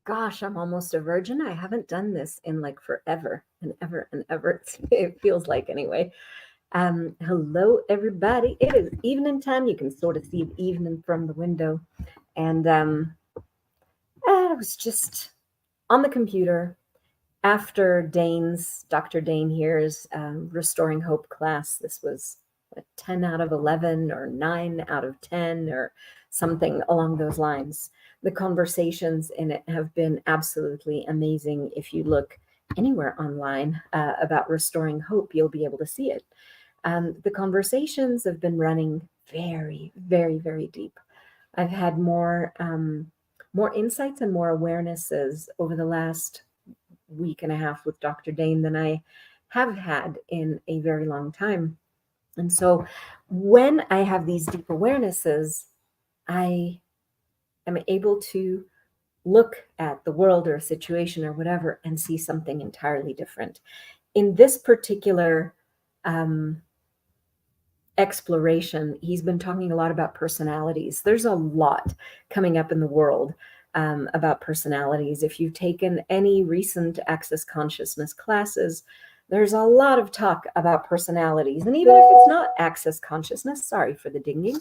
Gosh, I'm almost a virgin. I haven't done this in like forever and ever and ever. It feels like anyway. Hello, everybody. It is evening time. You can sort of see the evening from the window. And I was just on the computer after Dr. Dane here's Restoring Hope class. This was a 10 out of 11 or 9 out of 10 or something along those lines. The conversations in it have been absolutely amazing. If you look anywhere online about restoring hope, you'll be able to see it. The conversations have been running very, very, very deep. I've had more insights and more awarenesses over the last week and a half with Dr. Dane than I have had in a very long time. And so when I have these deep awarenesses, I am able to look at the world or a situation or whatever and see something entirely different. In this particular exploration, he's been talking a lot about personalities. There's a lot coming up in the world about personalities. If you've taken any recent Access Consciousness classes, there's a lot of talk about personalities. And even if it's not Access Consciousness, sorry for the dinging,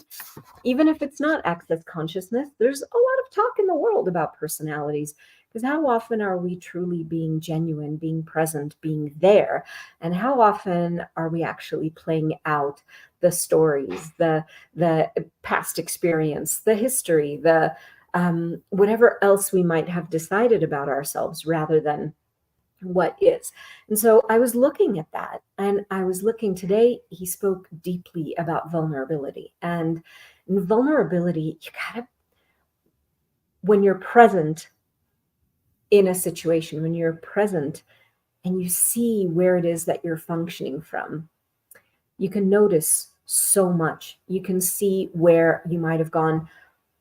even if it's not Access Consciousness, there's a lot of talk in the world about personalities. Because how often are we truly being genuine, being present, being there? And how often are we actually playing out the stories, the past experience, the history, the whatever else we might have decided about ourselves rather than what is? And so I was looking at that, and I was looking today, he spoke deeply about vulnerability. And in vulnerability, you gotta, when you're present in a situation, when you're present and you see where it is that you're functioning from, you can notice so much. You can see where you might have gone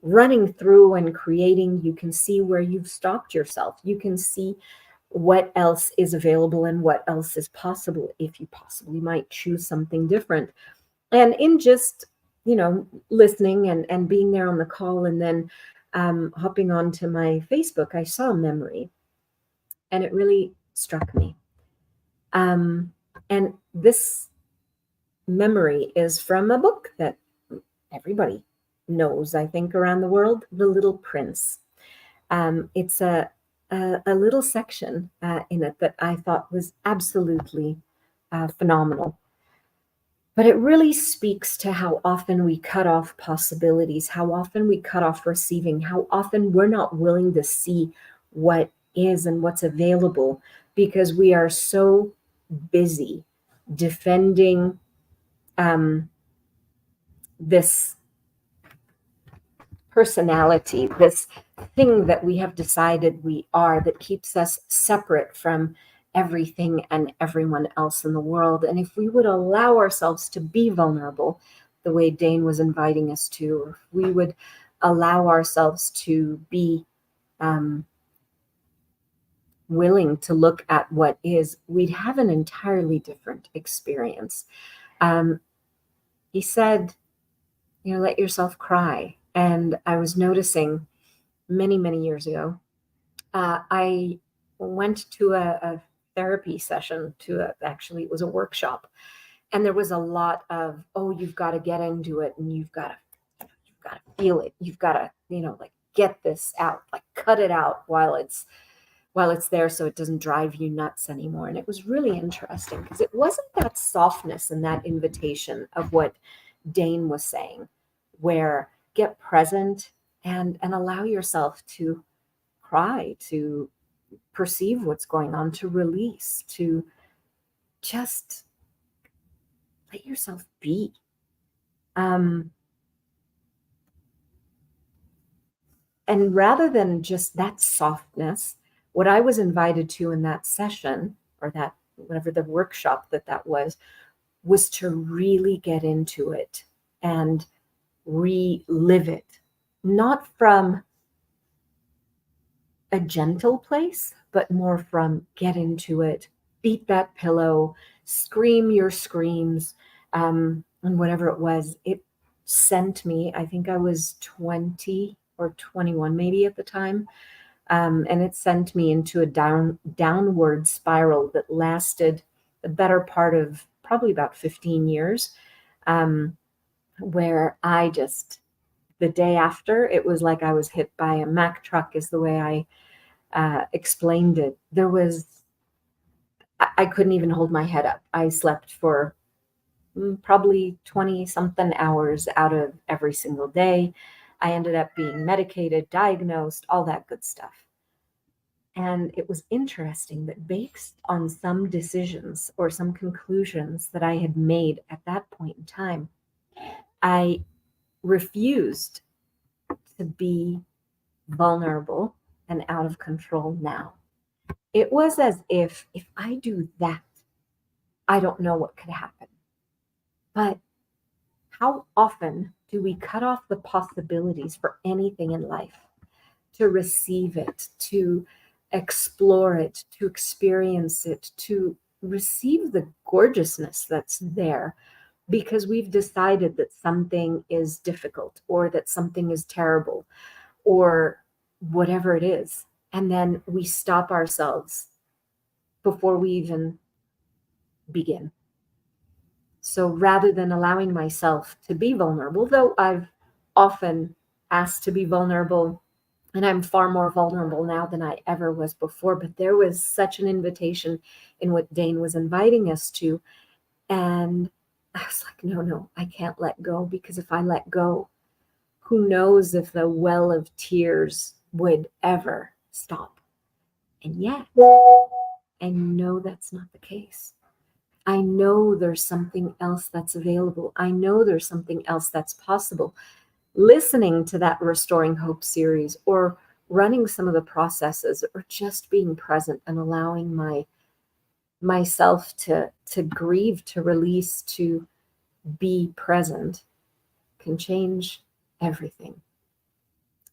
running through and creating. You can see where you've stopped yourself. You can see what else is available and what else is possible if you possibly might choose something different. And in just, listening and being there on the call and then hopping onto my Facebook, I saw a memory and it really struck me. And this memory is from a book that everybody knows, I think, around the world, The Little Prince. It's a little section in it that I thought was absolutely phenomenal. But it really speaks to how often we cut off possibilities, how often we cut off receiving, how often we're not willing to see what is and what's available because we are so busy defending this personality, this thing that we have decided we are that keeps us separate from everything and everyone else in the world. And if we would allow ourselves to be vulnerable the way Dane was inviting us to, or if we would allow ourselves to be willing to look at what is, we'd have an entirely different experience. He said, let yourself cry. And I was noticing many, many years ago, I went to a therapy session actually, it was a workshop. And there was a lot of, you've got to get into it and you've got to feel it. You've got to, get this out, like cut it out while it's there so it doesn't drive you nuts anymore. And it was really interesting because it wasn't that softness and that invitation of what Dane was saying, where get present and allow yourself to cry, to perceive what's going on, to release, to just let yourself be. And rather than just that softness, what I was invited to in that session, or that whatever the workshop that was to really get into it and relive it, not from a gentle place, but more from get into it, beat that pillow, scream your screams, and whatever it was. It sent me, I think I was 20 or 21 maybe at the time. And it sent me into a downward spiral that lasted the better part of probably about 15 years, um, where I just, the day after, it was like I was hit by a Mack truck, is the way I explained it. I couldn't even hold my head up. I slept for probably 20 something hours out of every single day. I ended up being medicated, diagnosed, all that good stuff. And it was interesting that based on some decisions or some conclusions that I had made at that point in time, I refused to be vulnerable and out of control now. It was as if I do that, I don't know what could happen. But how often do we cut off the possibilities for anything in life to receive it, to explore it, to experience it, to receive the gorgeousness that's there because we've decided that something is difficult or that something is terrible or whatever it is. And then we stop ourselves before we even begin. So rather than allowing myself to be vulnerable, though I've often asked to be vulnerable, and I'm far more vulnerable now than I ever was before, but there was such an invitation in what Dane was inviting us to. And I was like, no, I can't let go, because if I let go, who knows if the well of tears would ever stop. And yet, I know that's not the case. I know there's something else that's available. I know there's something else that's possible. Listening to that Restoring Hope series, or running some of the processes, or just being present and allowing myself to grieve, to release, to be present, can change everything.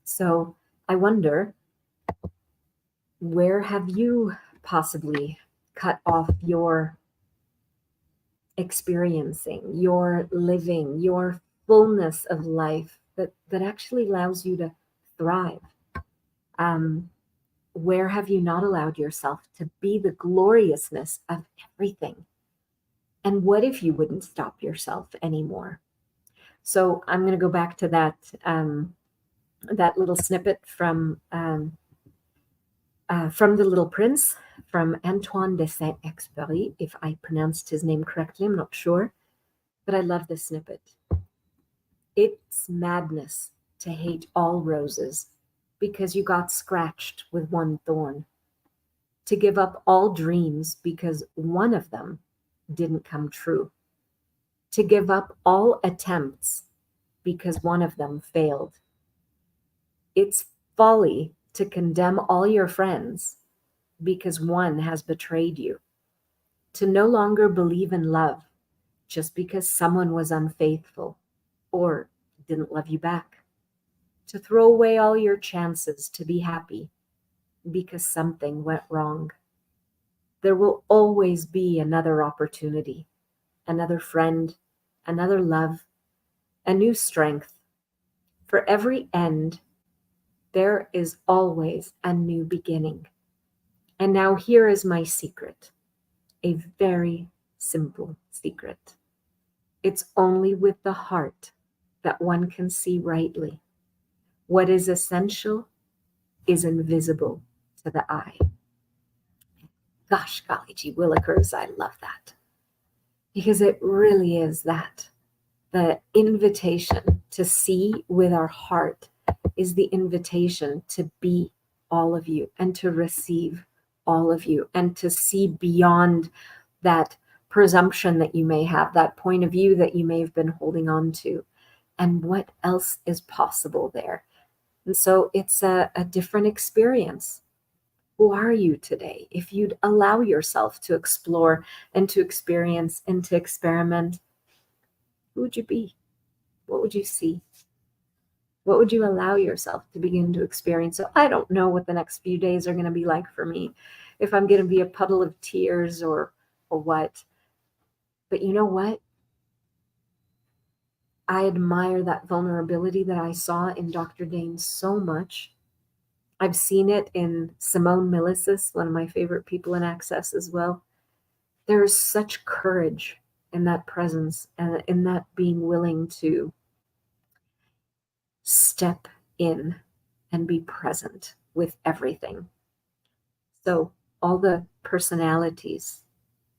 So I wonder, where have you possibly cut off your experiencing, your living, your fullness of life that actually allows you to thrive? Um, where have you not allowed yourself to be the gloriousness of everything? And what if you wouldn't stop yourself anymore? So I'm going to go back to that little snippet from The Little Prince, from Antoine de Saint-Exupéry. If I pronounced his name correctly, I'm not sure, but I love this snippet. It's madness to hate all roses because you got scratched with one thorn, to give up all dreams because one of them didn't come true, to give up all attempts because one of them failed. It's folly to condemn all your friends because one has betrayed you, to no longer believe in love just because someone was unfaithful or didn't love you back, to throw away all your chances to be happy because something went wrong. There will always be another opportunity, another friend, another love, a new strength. For every end, there is always a new beginning. And now here is my secret, a very simple secret. It's only with the heart that one can see rightly. What is essential is invisible to the eye. Gosh, golly gee willikers, I love that. Because it really is that. The invitation to see with our heart is the invitation to be all of you and to receive all of you and to see beyond that presumption that you may have, that point of view that you may have been holding on to, and what else is possible there. And so it's a different experience. Who are you today? If you'd allow yourself to explore and to experience and to experiment, who would you be? What would you see? What would you allow yourself to begin to experience? So I don't know what the next few days are going to be like for me, if I'm going to be a puddle of tears or what. But you know what? I admire that vulnerability that I saw in Dr. Dane so much, I've seen it in Simone Milasas, one of my favorite people in Access as well. There is such courage in that presence and in that being willing to step in and be present with everything. So, all the personalities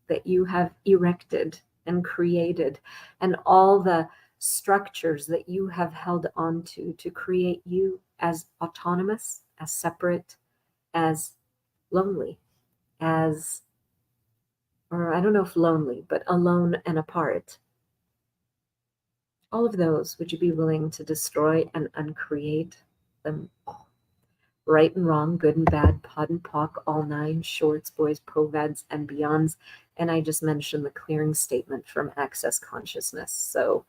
that you have erected and created, and all the structures that you have held onto to create you as autonomous, as separate, as lonely, as, or I don't know if lonely, but alone and apart. All of those, would you be willing to destroy and uncreate them all? Right and wrong, good and bad, pod and pock, all nine, shorts, boys, provads, and beyonds. And I just mentioned the clearing statement from Access Consciousness. So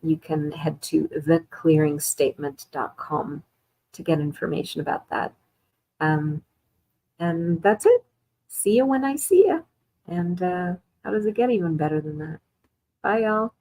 you can head to theclearingstatement.com to get information about that. And that's it. See you when I see you. And how does it get even better than that? Bye, y'all.